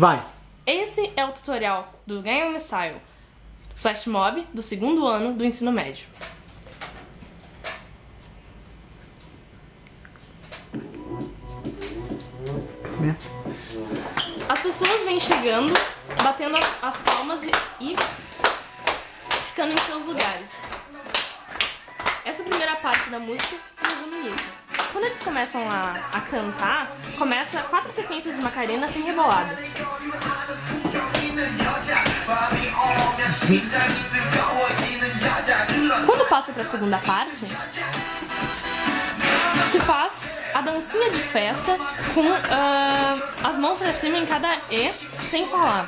Vai! Esse é o tutorial do Gangnam Style Flash Mob do segundo ano do ensino médio. As pessoas vêm chegando, batendo as palmas e ficando em seus lugares. Essa primeira parte da música se resume nisso. Quando eles começam a cantar, começa 4 sequências de Macarena sem rebolada. Quando passa para a segunda parte, se faz a dancinha de festa com as mãos para cima em cada E, sem falar.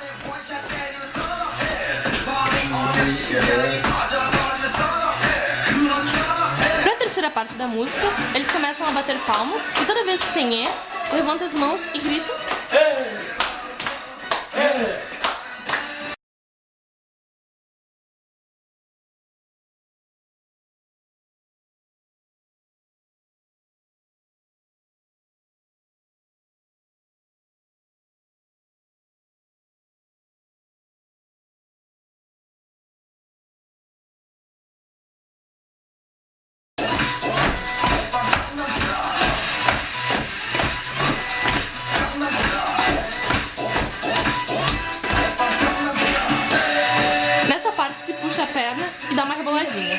Para a terceira parte da música, eles começam a bater palmas e toda vez que tem E, levanta as mãos e grita. Nessa parte se puxa a perna e dá uma reboladinha.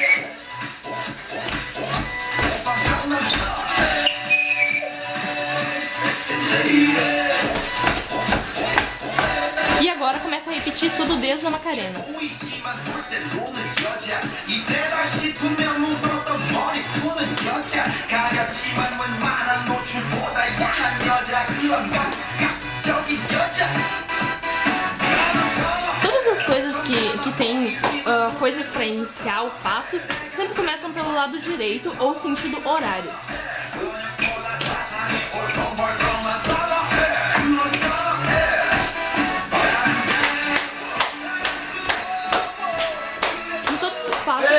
E agora começa a repetir tudo desde a Macarena. Todas as coisas que tem coisas para iniciar o passo sempre começam pelo lado direito ou sentido horário. Em todos os passos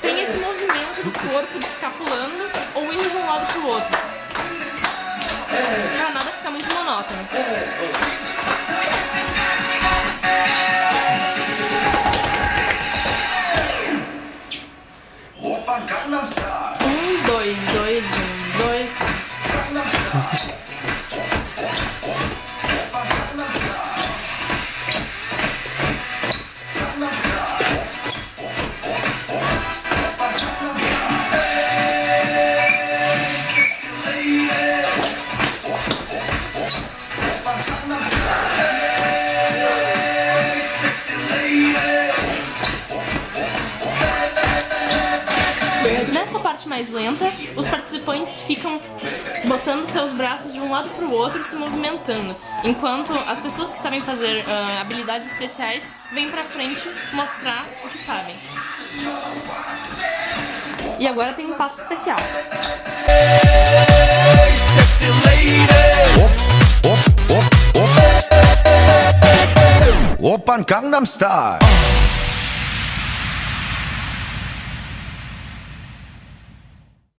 tem esse movimento do corpo de ficar pulando ou indo de um lado para o outro, para nada ficar muito monótono. Dois, dois. Nessa parte mais lenta, os participantes ficam botando seus braços de um lado para o outro, se movimentando, enquanto as pessoas que sabem fazer habilidades especiais vêm pra frente mostrar o que sabem. E agora tem um passo especial. Oppan Gangnam Style.